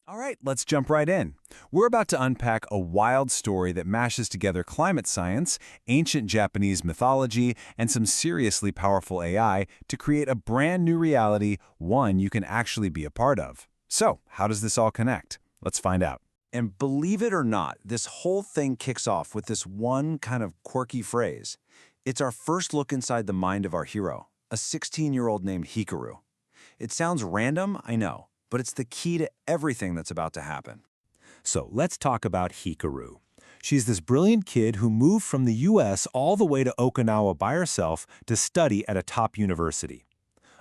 All right, let's jump right in. We're about to unpack a wild story that mashes together climate science, ancient Japanese mythology, and some seriously powerful AI to create a brand new reality, one you can actually be a part of. So, how does this all connect? Let's find out. And believe it or not, this whole thing kicks off with this one kind of quirky phrase. It's our first look inside the mind of our hero, a 16-year-old named Hikaru. It sounds random, I know, but it's the key to everything that's about to happen. So let's talk about Hikaru. She's this brilliant kid who moved from the US all the way to Okinawa by herself to study at a top university.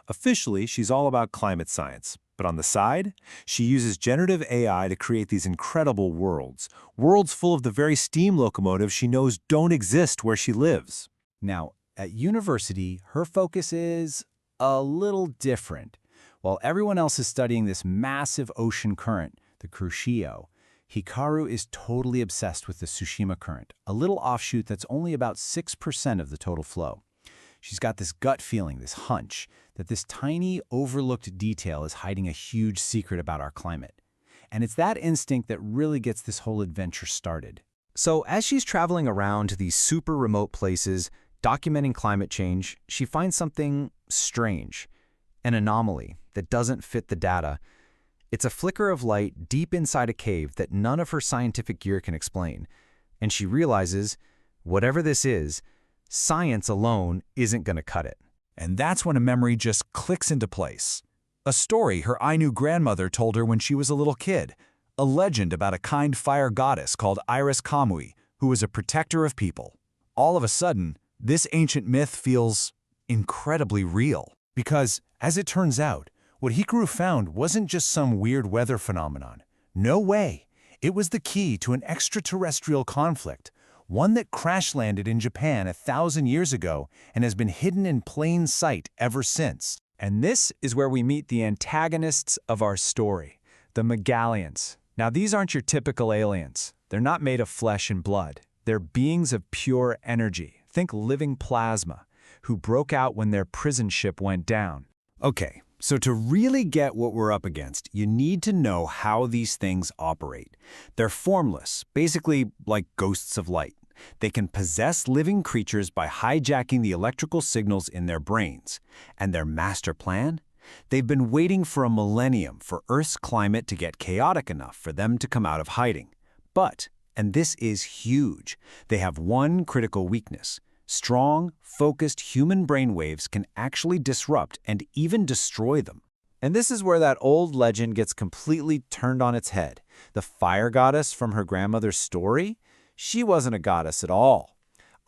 Officially, she's all about climate science, but on the side, she uses generative AI to create these incredible worlds full of the very steam locomotives she knows don't exist where she lives. Now, at university, her focus is a little different. While everyone else is studying this massive ocean current, the Crucio, Hikaru is totally obsessed with the Tsushima current, a little offshoot that's only about 6% of the total flow. She's got this gut feeling, this hunch, that this tiny, overlooked detail is hiding a huge secret about our climate. And it's that instinct that really gets this whole adventure started. So as she's traveling around to these super remote places, documenting climate change, she finds something strange, an anomaly that doesn't fit the data. It's a flicker of light deep inside a cave that none of her scientific gear can explain. And she realizes, whatever this is, science alone isn't going to cut it. And that's when a memory just clicks into place. A story her Ainu grandmother told her when she was a little kid. A legend about a kind fire goddess called Ires Kamui, who was a protector of people. All of a sudden, this ancient myth feels incredibly real. Because, as it turns out, what Hikaru found wasn't just some weird weather phenomenon. No way. It was the key to an extraterrestrial conflict, one that crash-landed in Japan 1,000 years ago and has been hidden in plain sight ever since. And this is where we meet the antagonists of our story, the Maglians. Now, these aren't your typical aliens. They're not made of flesh and blood. They're beings of pure energy. Think living plasma, who broke out when their prison ship went down. Okay, so to really get what we're up against, you need to know how these things operate. They're formless, basically like ghosts of light. They can possess living creatures by hijacking the electrical signals in their brains. And their master plan? They've been waiting for a millennium for Earth's climate to get chaotic enough for them to come out of hiding. But, and this is huge, they have one critical weakness. Strong, focused human brainwaves can actually disrupt and even destroy them. And this is where that old legend gets completely turned on its head. The fire goddess from her grandmother's story? She wasn't a goddess at all.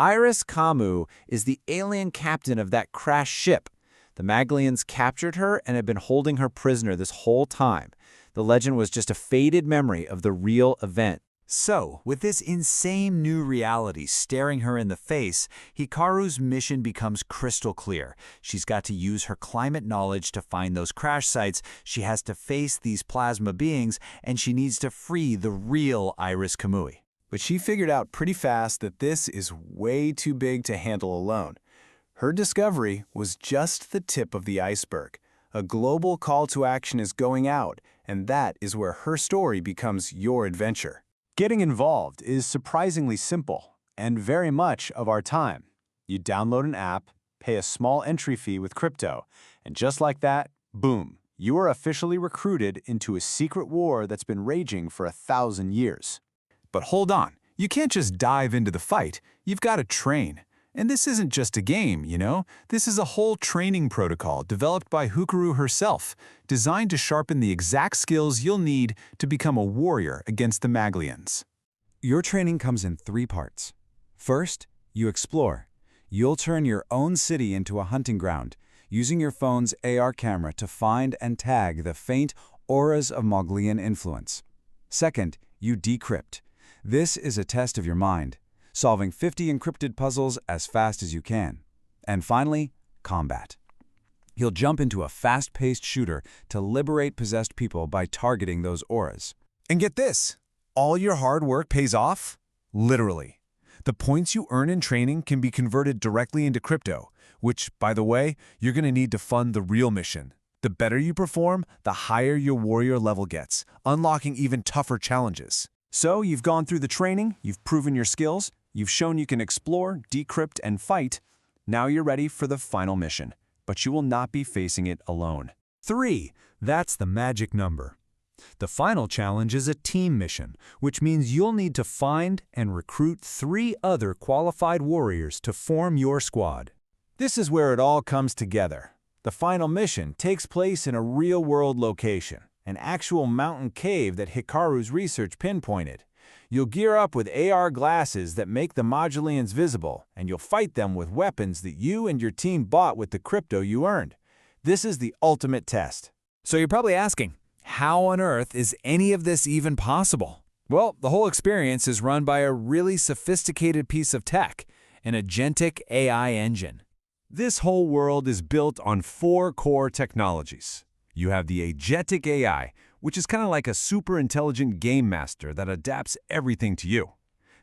Ires Kamui is the alien captain of that crashed ship. The Maglians captured her and had been holding her prisoner this whole time. The legend was just a faded memory of the real event. So, with this insane new reality staring her in the face, Hikaru's mission becomes crystal clear. She's got to use her climate knowledge to find those crash sites, she has to face these plasma beings, and she needs to free the real Ires Kamui. But she figured out pretty fast that this is way too big to handle alone. Her discovery was just the tip of the iceberg. A global call to action is going out, and that is where her story becomes your adventure. Getting involved is surprisingly simple and very much of our time. You download an app, pay a small entry fee with crypto, and just like that, boom, you are officially recruited into a secret war that's been raging for 1,000 years. But hold on, you can't just dive into the fight, you've got to train. And this isn't just a game, you know? This is a whole training protocol developed by Hikaru herself, designed to sharpen the exact skills you'll need to become a warrior against the Maglians. Your training comes in 3 parts. First, you explore. You'll turn your own city into a hunting ground, using your phone's AR camera to find and tag the faint auras of Maglian influence. Second, you decrypt. This is a test of your mind, solving 50 encrypted puzzles as fast as you can. And finally, combat. You'll jump into a fast-paced shooter to liberate possessed people by targeting those auras. And get this, all your hard work pays off? Literally. The points you earn in training can be converted directly into crypto, which, by the way, you're going to need to fund the real mission, The better you perform, the higher your warrior level gets, unlocking even tougher challenges. So you've gone through the training, you've proven your skills, you've shown you can explore, decrypt, and fight. Now you're ready for the final mission, but you will not be facing it alone. 3. That's the magic number. The final challenge is a team mission, which means you'll need to find and recruit 3 other qualified warriors to form your squad. This is where it all comes together. The final mission takes place in a real-world location, an actual mountain cave that Hikaru's research pinpointed. You'll gear up with AR glasses that make the Maglians visible, and you'll fight them with weapons that you and your team bought with the crypto you earned. This is the ultimate test. So you're probably asking, how on earth is any of this even possible? Well, the whole experience is run by a really sophisticated piece of tech, an AgenticAI engine. This whole world is built on 4 core technologies. You have the AgenticAI, which is kind of like a super intelligent game master that adapts everything to you.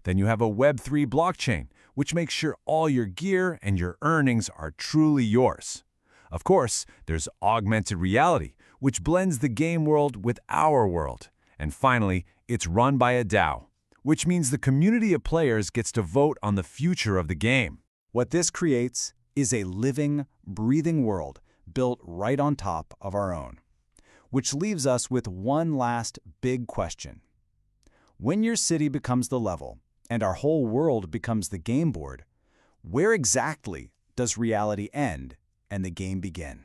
Then you have a web3 blockchain, which makes sure all your gear and your earnings are truly yours. Of course, there's augmented reality, which blends the game world with our world. And finally, it's run by a DAO, which means the community of players gets to vote on the future of the game. What this creates is a living, breathing world built right on top of our own. Which leaves us with one last big question. When your city becomes the level, and our whole world becomes the game board, where exactly does reality end and the game begin?